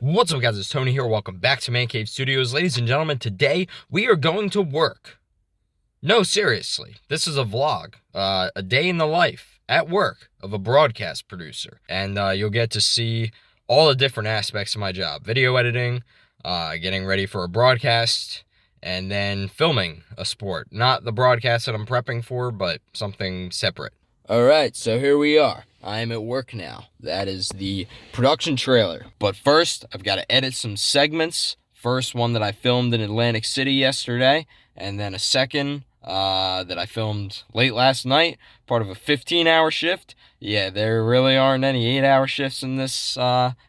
What's up, guys? It's Tony here. Welcome back to Man Cave Studios. Ladies and gentlemen, today we are going to work. No, seriously. This is a vlog. A day in the life at work of a broadcast producer. And you'll get to see all the different aspects of my job. Video editing, getting ready for a broadcast, and then filming a sport. Not the broadcast that I'm prepping for, but something separate. Alright, so here we are. I am at work now. That is the production trailer. But first, I've got to edit some segments. First one that I filmed in Atlantic City yesterday, and then a second that I filmed late last night, part of a 15-hour shift. Yeah, there really aren't any 8-hour shifts in this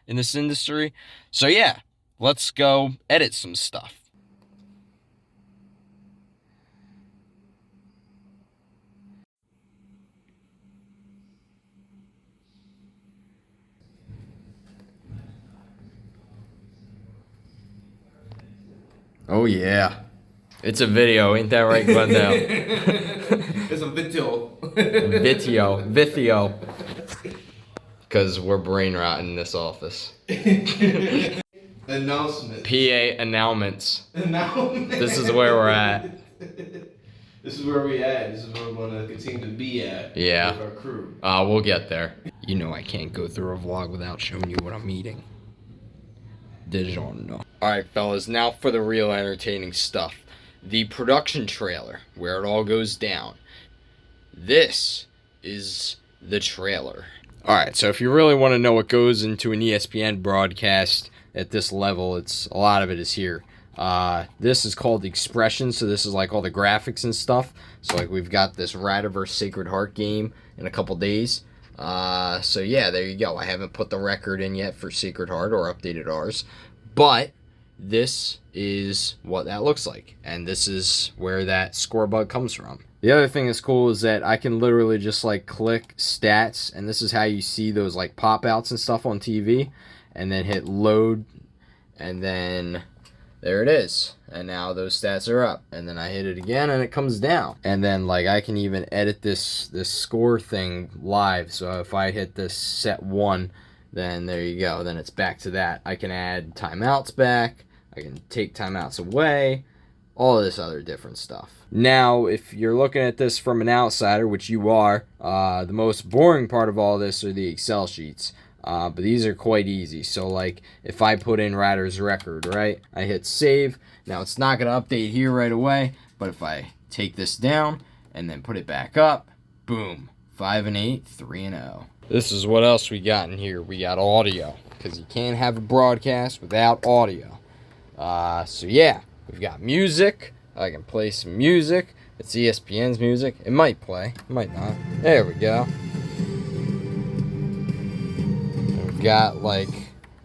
industry. So yeah, let's go edit some stuff. Oh yeah. It's a video, ain't that right, Glendale? It's a video. Vithio. Because we're brain rot in this office. Announcement. PA announcements. Announcement. This is where we're at. This is where we at. This is where we're gonna continue to be at. Yeah. With our crew. We'll get there. You know I can't go through a vlog without showing you what I'm eating. DiGiorno. Alright, fellas, now for the real entertaining stuff. The production trailer, where it all goes down. This is the trailer. Alright, so if you really want to know what goes into an ESPN broadcast at this level, a lot of it is here. This is called Expression, so this is like all the graphics and stuff. So like we've got this Rider vs. Sacred Heart game in a couple days. So yeah, there you go. I haven't put the record in yet for Sacred Heart or updated ours, but this is what that looks like, and this is where that score bug comes from. The other thing that's cool is that I can literally just like click stats, and this is how you see those like pop outs and stuff on TV, and then hit load, and then there it is, and now those stats are up, and then I hit it again and it comes down, and then like I can even edit this score thing live. So if I hit this set 1, then there you go, then it's back to that. I can add timeouts back, I can take timeouts away, all of this other different stuff. Now, if you're looking at this from an outsider, which you are, the most boring part of all this are the Excel sheets. But these are quite easy. So like if I put in Rider's record, right, I hit save. Now it's not going to update here right away, but if I take this down and then put it back up, boom, 5-8, 3-0. This is what else we got in here. We got audio, because you can't have a broadcast without audio. So yeah, we've got music. I can play some music. It's ESPN's music. It might play, it might not. There we go. We've got like,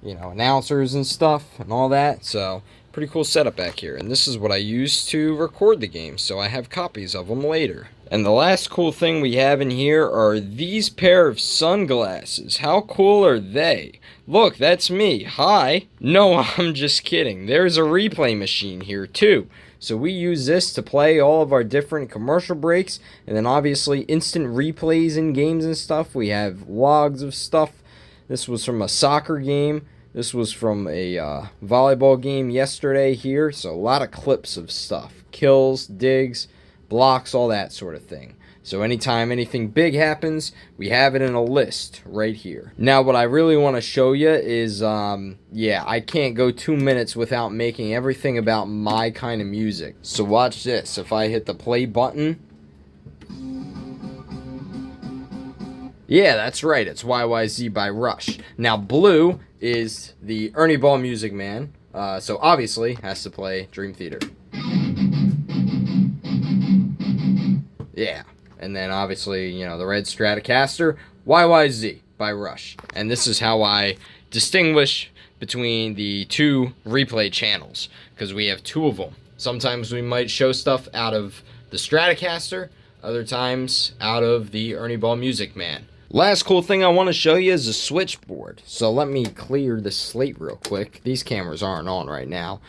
announcers and stuff and all that. So pretty cool setup back here. And this is what I use to record the game, so I have copies of them later. And the last cool thing we have in here are these pair of sunglasses. How cool are they? Look, that's me. Hi. No, I'm just kidding. There's a replay machine here too. So we use this to play all of our different commercial breaks, and then obviously instant replays in games and stuff. We have logs of stuff. This was from a soccer game. This was from a volleyball game yesterday here. So a lot of clips of stuff. Kills, digs, blocks, all that sort of thing. So anytime anything big happens, we have it in a list right here. Now what I really want to show you is, I can't go 2 minutes without making everything about my kind of music. So watch this. If I hit the play button, yeah, that's right. It's YYZ by Rush. Now Blue is the Ernie Ball Music Man, so obviously has to play Dream Theater. Yeah. And then obviously, the red Stratocaster, YYZ by Rush. And this is how I distinguish between the two replay channels, because we have 2 of them. Sometimes we might show stuff out of the Stratocaster, other times out of the Ernie Ball Music Man. Last cool thing I want to show you is a switchboard. So let me clear the slate real quick. These cameras aren't on right now.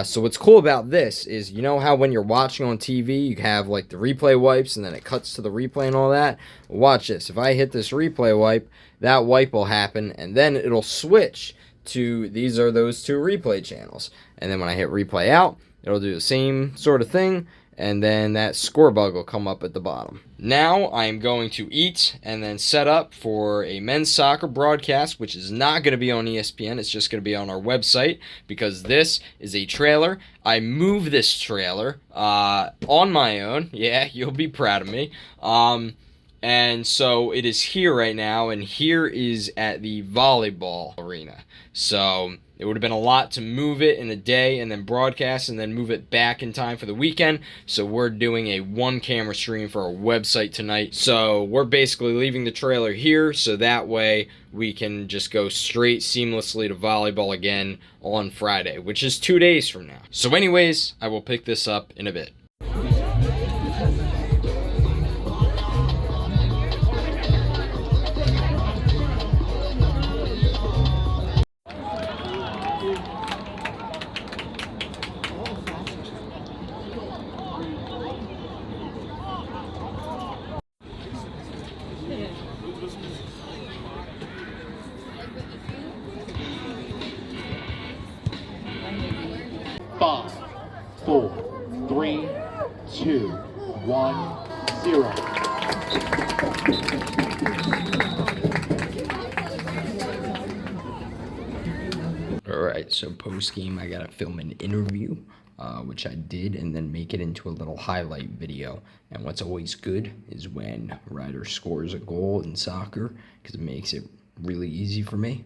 So what's cool about this is, you know how when you're watching on TV, you have like the replay wipes and then it cuts to the replay and all that? Watch this. If I hit this replay wipe, that wipe will happen and then it'll switch these are those two replay channels. And then when I hit replay out, it'll do the same sort of thing, and then that score bug will come up at the bottom. Now I'm going to eat and then set up for a men's soccer broadcast, which is not going to be on ESPN. It's just going to be on our website, because this is a trailer. I moved this trailer on my own. Yeah, you'll be proud of me. And so it is here right now, and here is at the volleyball arena. So it would have been a lot to move it in a day and then broadcast and then move it back in time for the weekend. So we're doing a one-camera stream for our website tonight. So we're basically leaving the trailer here, so that way we can just go straight seamlessly to volleyball again on Friday, which is 2 days from now. So anyways, I will pick this up in a bit. Five, 4, 3, 2, 1, 0. Alright, so post-game I gotta film an interview, which I did, and then make it into a little highlight video. And what's always good is when Ryder scores a goal in soccer, because it makes it really easy for me.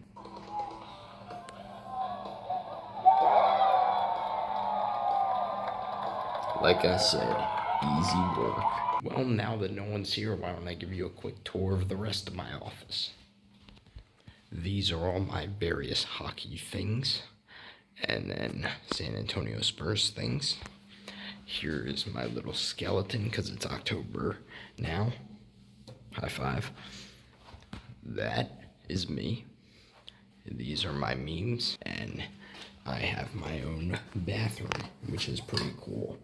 Like I said, easy work. Well, now that no one's here, why don't I give you a quick tour of the rest of my office. These are all my various hockey things, and then San Antonio Spurs things. Here is my little skeleton, because it's October now. High five. That is me. These are my memes, and I have my own bathroom, which is pretty cool.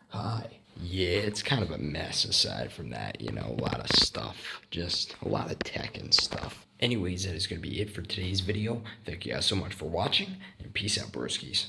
Hi. Yeah, it's kind of a mess aside from that, you know, a lot of stuff, just a lot of tech and stuff. Anyways, that is going to be it for today's video. Thank you guys so much for watching, and peace out, broskies.